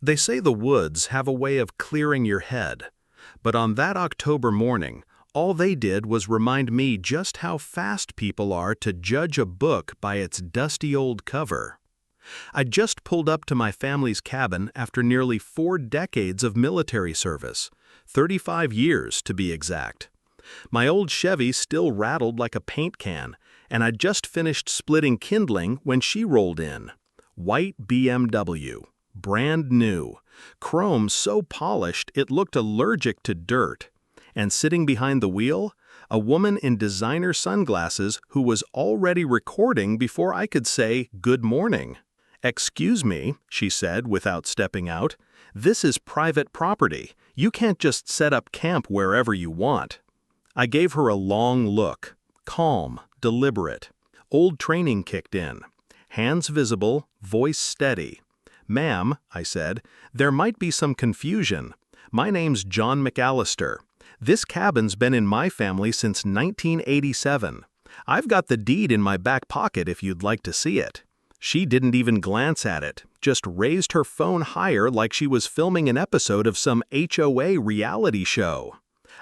They say the woods have a way of clearing your head, but on that October morning, all they did was remind me just how fast people are to judge a book by its dusty old cover. I just pulled up to my family's cabin after nearly 4 decades of military service, 35 years to be exact. My old Chevy still rattled like a paint can, and I'd just finished splitting kindling when she rolled in. White BMW. Brand new, chrome so polished it looked allergic to dirt. And sitting behind the wheel, a woman in designer sunglasses who was already recording before I could say good morning. "Excuse me," she said without stepping out. "This is private property. You can't just set up camp wherever you want." I gave her a long look, calm, deliberate. Old training kicked in. Hands visible, voice steady. "Ma'am," I said, "there might be some confusion. My name's John McAllister. This cabin's been in my family since 1987. I've got the deed in my back pocket if you'd like to see it." She didn't even glance at it, just raised her phone higher like she was filming an episode of some HOA reality show.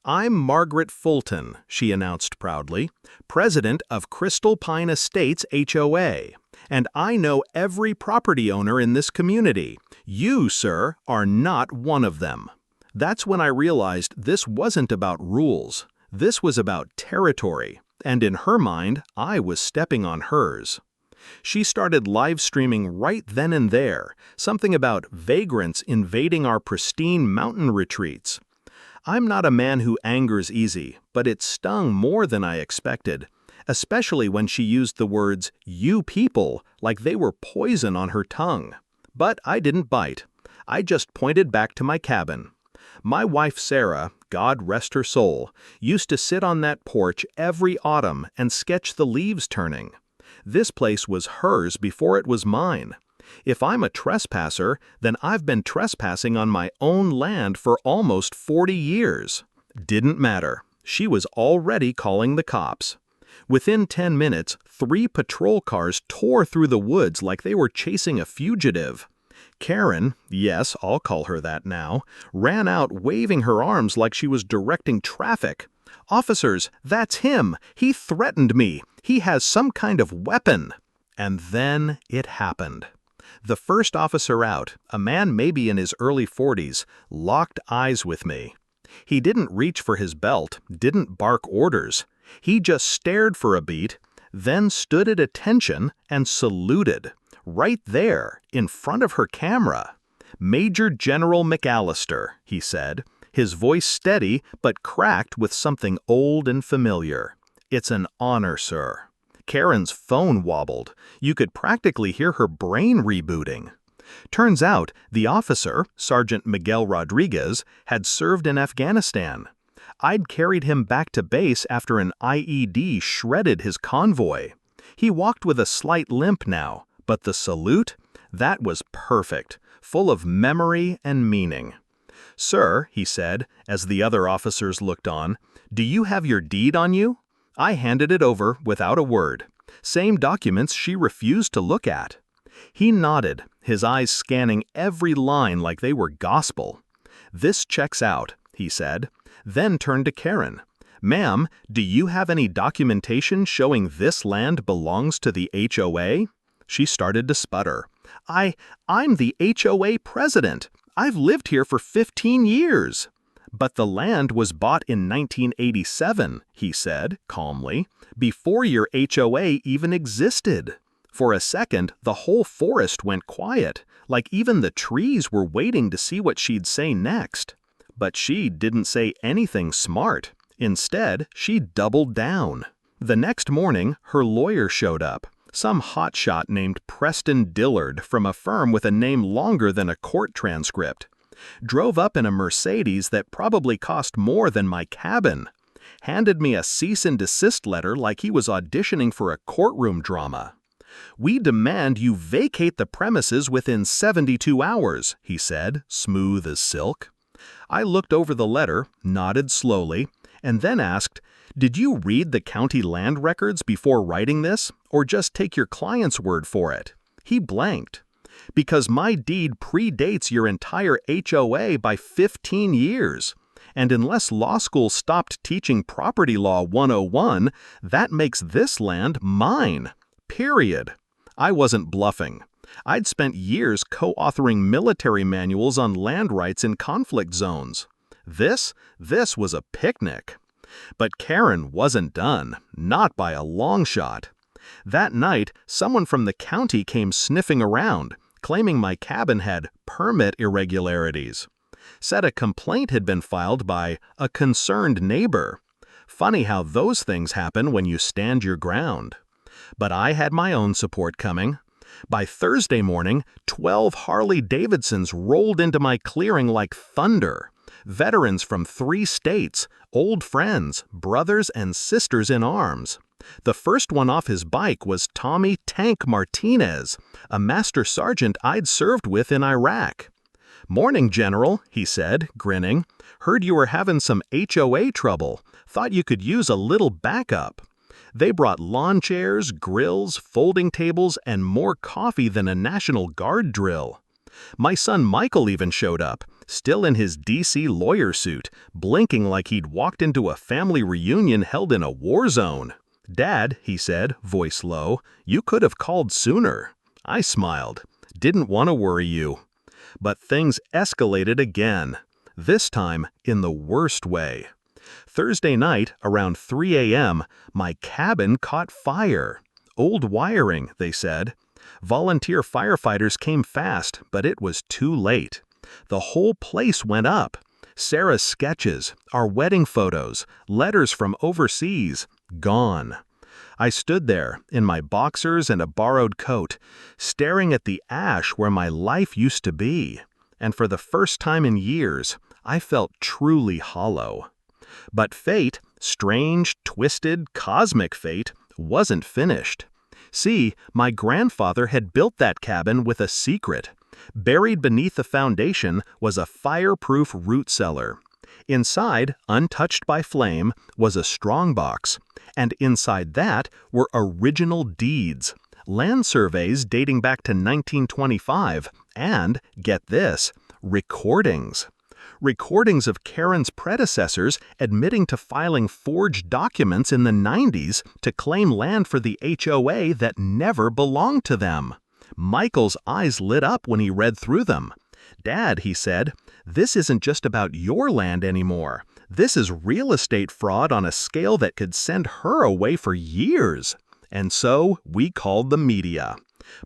"I'm Margaret Fulton," she announced proudly, "president of Crystal Pine Estates HOA. And I know every property owner in this community. You, sir, are not one of them." That's when I realized this wasn't about rules. This was about territory, and in her mind, I was stepping on hers. She started live streaming right then and there, something about vagrants invading our pristine mountain retreats. I'm not a man who angers easy, but it stung more than I expected. Especially when she used the words, "you people," like they were poison on her tongue. But I didn't bite. I just pointed back to my cabin. My wife Sarah, God rest her soul, used to sit on that porch every autumn and sketch the leaves turning. This place was hers before it was mine. If I'm a trespasser, then I've been trespassing on my own land for almost 40 years. Didn't matter. She was already calling the cops. Within 10 minutes, 3 patrol cars tore through the woods like they were chasing a fugitive. Karen, yes, I'll call her that now, ran out waving her arms like she was directing traffic. "Officers, that's him! He threatened me! He has some kind of weapon!" And then it happened. The first officer out, a man maybe in his early 40s, locked eyes with me. He didn't reach for his belt, didn't bark orders. He just stared for a beat, then stood at attention and saluted. Right there, in front of her camera. "Major General McAllister," he said, his voice steady but cracked with something old and familiar. "It's an honor, sir." Karen's phone wobbled. You could practically hear her brain rebooting. Turns out, the officer, Sergeant Miguel Rodriguez, had served in Afghanistan. I'd carried him back to base after an IED shredded his convoy. He walked with a slight limp now, but the salute? That was perfect, full of memory and meaning. "Sir," he said, as the other officers looked on, "do you have your deed on you?" I handed it over without a word. Same documents she refused to look at. He nodded, his eyes scanning every line like they were gospel. "This checks out," he said, then turned to Karen. "Ma'am, do you have any documentation showing this land belongs to the HOA?" She started to sputter. I'm the HOA president. I've lived here for 15 years." "But the land was bought in 1987, he said, calmly, "before your HOA even existed." For a second, the whole forest went quiet, like even the trees were waiting to see what she'd say next. But she didn't say anything smart. Instead, she doubled down. The next morning, her lawyer showed up, some hotshot named Preston Dillard from a firm with a name longer than a court transcript. Drove up in a Mercedes that probably cost more than my cabin. Handed me a cease and desist letter like he was auditioning for a courtroom drama. "We demand you vacate the premises within 72 hours, he said, smooth as silk. I looked over the letter, nodded slowly, and then asked, "Did you read the county land records before writing this, or just take your client's word for it?" He blanked. Because my deed predates your entire HOA by 15 years. And unless law school stopped teaching Property Law 101, that makes this land mine. Period. I wasn't bluffing. I'd spent years co-authoring military manuals on land rights in conflict zones. This was a picnic. But Karen wasn't done, not by a long shot. That night, someone from the county came sniffing around, claiming my cabin had permit irregularities. Said a complaint had been filed by a concerned neighbor. Funny how those things happen when you stand your ground. But I had my own support coming. By Thursday morning, 12 Harley-Davidsons rolled into my clearing like thunder. Veterans from 3 states, old friends, brothers and sisters in arms. The first one off his bike was Tommy Tank Martinez, a master sergeant I'd served with in Iraq. "Morning, General," he said, grinning. "Heard you were having some HOA trouble. Thought you could use a little backup." They brought lawn chairs, grills, folding tables, and more coffee than a National Guard drill. My son Michael even showed up, still in his DC lawyer suit, blinking like he'd walked into a family reunion held in a war zone. "Dad," he said, voice low, "you could have called sooner." I smiled. Didn't want to worry you. But things escalated again, this time in the worst way. Thursday night, around 3 a.m., my cabin caught fire. Old wiring, they said. Volunteer firefighters came fast, but it was too late. The whole place went up. Sarah's sketches, our wedding photos, letters from overseas, gone. I stood there, in my boxers and a borrowed coat, staring at the ash where my life used to be. And for the first time in years, I felt truly hollow. But fate, strange, twisted, cosmic fate, wasn't finished. See, my grandfather had built that cabin with a secret. Buried beneath the foundation was a fireproof root cellar. Inside, untouched by flame, was a strongbox, and inside that were original deeds, land surveys dating back to 1925, and, get this, recordings. Recordings of Karen's predecessors admitting to filing forged documents in the 90s to claim land for the HOA that never belonged to them. Michael's eyes lit up when he read through them. "Dad," he said, "this isn't just about your land anymore. This is real estate fraud on a scale that could send her away for years." And so we called the media.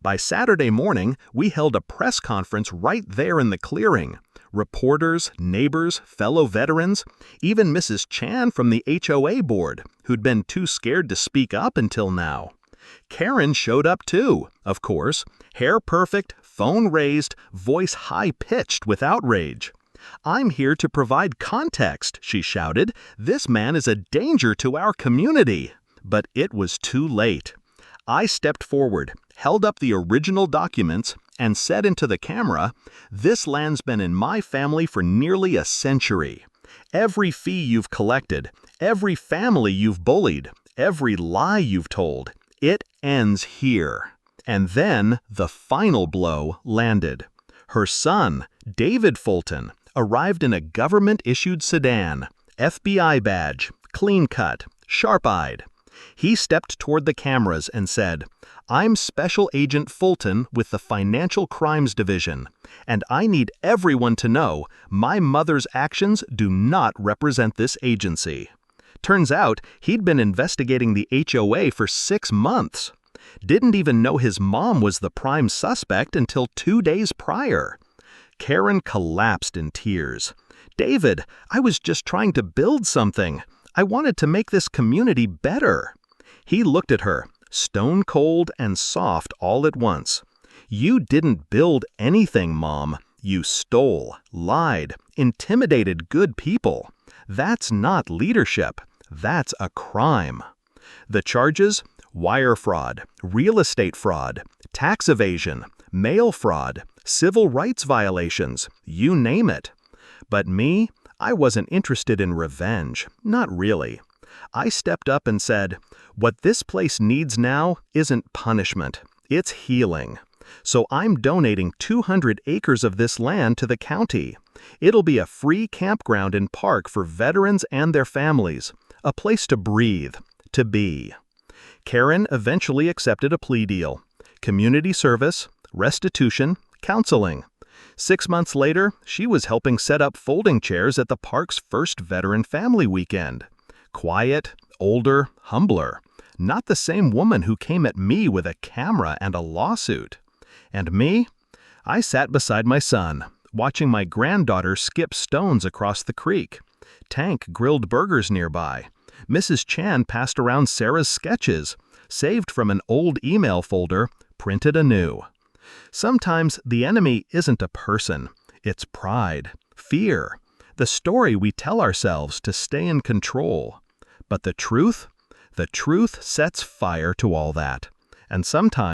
By Saturday morning, we held a press conference right there in the clearing. Reporters, neighbors, fellow veterans, even Mrs. Chan from the HOA board, who'd been too scared to speak up until now. Karen showed up too, of course, hair perfect, phone raised, voice high-pitched with outrage. "I'm here to provide context," she shouted. "This man is a danger to our community." But it was too late. I stepped forward, held up the original documents, and said into the camera, "This land's been in my family for nearly a century. Every fee you've collected, every family you've bullied, every lie you've told, it ends here." And then the final blow landed. Her son, David Fulton, arrived in a government-issued sedan, FBI badge, clean-cut, sharp-eyed. He stepped toward the cameras and said, "I'm Special Agent Fulton with the Financial Crimes Division, and I need everyone to know my mother's actions do not represent this agency." Turns out he'd been investigating the HOA for 6 months. Didn't even know his mom was the prime suspect until 2 days prior. Karen collapsed in tears. "David, I was just trying to build something. I wanted to make this community better." He looked at her, stone cold and soft all at once. "You didn't build anything, Mom. You stole, lied, intimidated good people. That's not leadership. That's a crime." The charges? Wire fraud, real estate fraud, tax evasion, mail fraud, civil rights violations, you name it. But me? I wasn't interested in revenge, not really. I stepped up and said, "What this place needs now isn't punishment, it's healing. So I'm donating 200 acres of this land to the county. It'll be a free campground and park for veterans and their families, a place to breathe, to be. Karen eventually accepted a plea deal: community service, restitution, counseling. 6 months later, she was helping set up folding chairs at the park's first Veteran Family Weekend. Quiet, older, humbler. Not the same woman who came at me with a camera and a lawsuit. And me? I sat beside my son, watching my granddaughter skip stones across the creek. Tank grilled burgers nearby. Mrs. Chan passed around Sarah's sketches, saved from an old email folder, printed anew. Sometimes the enemy isn't a person, it's pride, fear, the story we tell ourselves to stay in control. But the truth sets fire to all that. And sometimes